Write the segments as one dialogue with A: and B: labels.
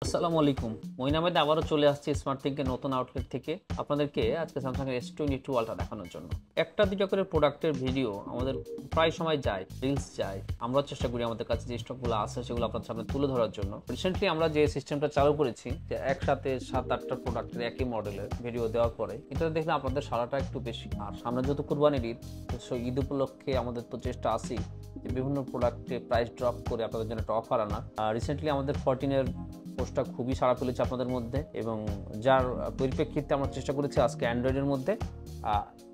A: আসসালামু আলাইকুম। মঈন আহমেদ আবারও চলে আসছে স্মার্ট থিংকের নতুন আউটলেট থেকে আপনাদেরকে আজকে স্যামসাং S22 আলট্রা দেখানোর জন্য। একটা দুটো করে প্রোডাক্টের ভিডিও আমাদের প্রায় সময় যায়, রিলস যায়। আমরা চেষ্টা করি আমাদের কাছে যে স্টকগুলো আছে সেগুলো আপনাদের সামনে তুলে ধরার জন্য। রিসেন্টলি আমরা যে সিস্টেমটা চালু করেছি যে একসাথে 7-8টা প্রোডাক্টের একই মডেলের ভিডিও দেওয়ার পরে এটা দেখলে আপনাদের সারাটা একটু বেশি। আর সামনে যেহেতু কুরবানির ঈদ, ঈদ উপলক্ষে আমাদের তো চেষ্টা আছেই যে বিভিন্ন প্রোডাক্টে প্রাইস ড্রপ করে আপনাদের জন্য একটা অফার আনা। রিসেন্টলি আমাদের 14-এর পোস্টটা খুবই সাড়া ফেলেছে আপনাদের মধ্যে এবং যার পরিপ্রেক্ষিতে আমরা চেষ্টা করেছি আজকে অ্যান্ড্রয়েডের মধ্যে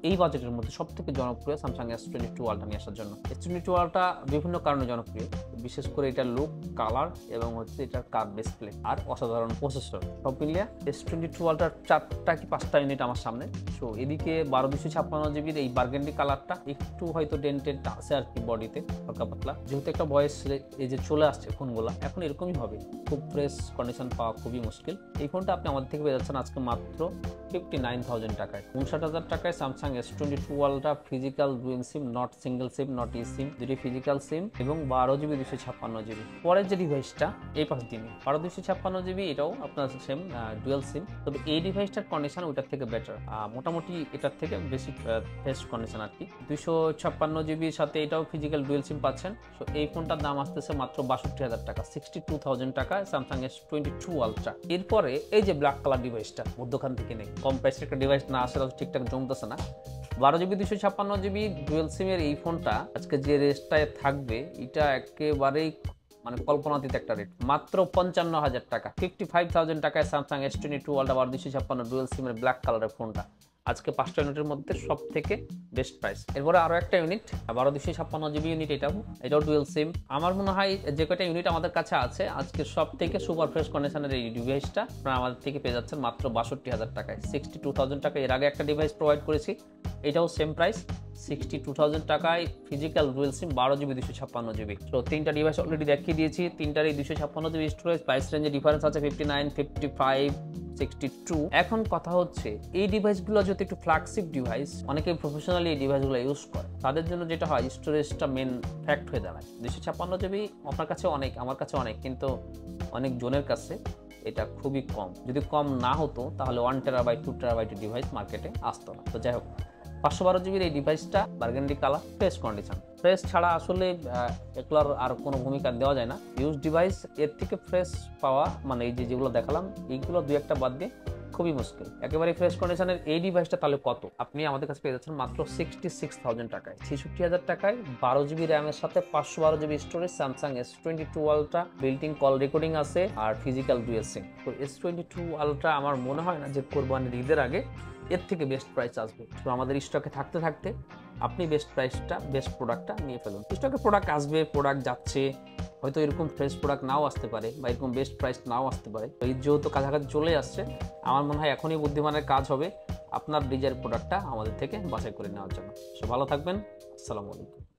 A: এই বাজেটের মধ্যে সবথেকে জনপ্রিয় স্যামসাং S22 আলট্রা নিয়ে আসার জন্য। S22 আলট্রা বিভিন্ন কারণে জনপ্রিয়, বিশেষ করে এটার লুক, কালার এবং হচ্ছে এটার কার্ভ ডিসপ্লে আর অসাধারণ প্রসেসর সব মিলিয়ে S22 আলট্রার 4টা কি 5টা ইউনিট আমার সামনে। সো এদিকে 12/256 জিবির এই বার্গেন্ডি কালারটা একটু হয়তো ডেন্টেড আছে আর কি বডিতে হালকা পাতলা, যেহেতু একটা বয়স এই যে চলে আসছে ফোনগুলো এখন এরকমই হবে, খুব ফ্রেশ কন্ডিশন পাওয়া খুবই মুশকিল। এই ফোনটা আপনি আমাদের থেকে পেয়ে যাচ্ছেন আজকে মাত্র 59,000 টাকায়। 59,000 টাকায় Samsung S22 ultra physical dual SIM, not single SIM, not e SIM, দুটি ফিজিক্যাল সিম এবং 12GB 256GB। পরের যে ডিভাইসটা এই পাশ দিনে 12/256GB, এটাও আপনার সেম ডুয়াল সিম, তবে এই ডিভাইসটার কন্ডিশন ওইটার থেকে বেটার, মোটামুটি এটার থেকে বেশি বেস্ট কন্ডিশন আর কি। 256GBর সাথে এটাও ফিজিক্যাল ডুয়াল সিম পাচ্ছেন। সো এই ফোনটার দাম আসতেছে মাত্র 62,000 টাকা, 62,000 টাকায় স্যামসাং S22 আলট্রা। এরপরে এই যে ব্ল্যাক কালার ডিভাইসটা মধ্যখান থেকে নেই, কম প্রাইসের একটা ডিভাইস না আসলে ঠিকঠাক জমতেছে না। 12GB 256GB ডুয়াল সিমের এই ফোনটা আজকে যে রেটটায় থাকবে এটা একেবারেই মানে কল্পনাতীত একটা রেট, মাত্র 55,000 টাকা, 55,000 টাকায় স্যামসাং S22 আলট্রা 12/256 ডুয়াল সিমের ব্ল্যাক কালারের ফোনটা আজকে 5টা ইউনিটের মধ্যে সব থেকে বেস্ট প্রাইস। এরপরে আরো একটা ইউনিট 12/256GB ইউনিট, এটাও ডুয়াল সিম। আমার মনে হয় যে কয়টা ইউনিট আমাদের কাছে আছে আজকে সব থেকে সুপার ফ্রেশ কন্ডিশনের এই ডিভাইসটা আপনারা আমাদের থেকে পেয়ে যাচ্ছেন মাত্র 62,000 টাকায়, 62,000 টাকা। এর আগে একটা ডিভাইস প্রোভাইড করেছি, এটাও সেম প্রাইস, 62,000 টাকায় ফিজিক্যাল ডুয়াল সিম 12GB 256GB। তো তিনটা ডিভাইস অলরেডি দেখিয়ে দিয়েছি, তিনটার এই 256GB স্টোরেজ, প্রাইস রেঞ্জে ডিফারেন্স আছে 59, 55, 62। এখন কথা হচ্ছে এই ডিভাইসগুলো যদি একটু ফ্ল্যাগশিপ ডিভাইস, অনেকে প্রফেশনালি এই ডিভাইসগুলো ইউজ করে, তাদের জন্য যেটা হয় স্টোরেজটা মেন ফ্যাক্ট হয়ে দাঁড়ায়। 256GB আপনার কাছে অনেক, আমার কাছে অনেক, কিন্তু অনেক জনের কাছে এটা খুবই কম। যদি কম না হতো তাহলে 1TB 2TB ডিভাইস মার্কেটে আসতো না। তো যাই হোক, 512GB এই ডিভাইসটা burgundy colour, fresh condition. Fresh ছাড়া আসলে এগুলোর আর কোনো ভূমিকা দেওয়া যায় না। ইউজ ডিভাইস এর থেকে ফ্রেশ পাওয়া মানে এই যেগুলো দেখালাম এইগুলো দুই একটা বাদ দিয়ে খুবই মুশকিল। একেবারে ফ্রেশ কন্ডিশনের এই ডিভাইসটা তাহলে কত? আপনি আমাদের কাছে পেয়ে যাচ্ছেন মাত্র 66,000 টাকায়, 66,000 টাকায় 12GB র্যামের সাথে 512GB storage, Samsung S22 ultra, built in call recording আছে আর ফিজিক্যাল ডুয়াল সিম। তো S22 আলট্রা আমার মনে হয় না যে কোরবানির ঈদের আগে এর থেকে বেস্ট প্রাইস আসবে। তো আমাদের স্টকে থাকতে থাকতে আপনি বেস্ট প্রাইসটা, বেস্ট প্রোডাক্টটা নিয়ে ফেলুন। স্টকে প্রোডাক্ট আসবে, প্রোডাক্ট যাচ্ছে, হয়তো এরকম ফ্রেশ প্রোডাক্ট নাও আসতে পারে বা এরকম বেস্ট প্রাইস নাও আসতে পারে। তো এই যেহেতু কাছাকাছি চলে আসছে, আমার মনে হয় এখনই বুদ্ধিমানের কাজ হবে আপনার ডিজায়ার প্রোডাক্টটা আমাদের থেকে বাছাই করে নেওয়ার জন্য। সো ভালো থাকবেন, আসসালামু আলাইকুম।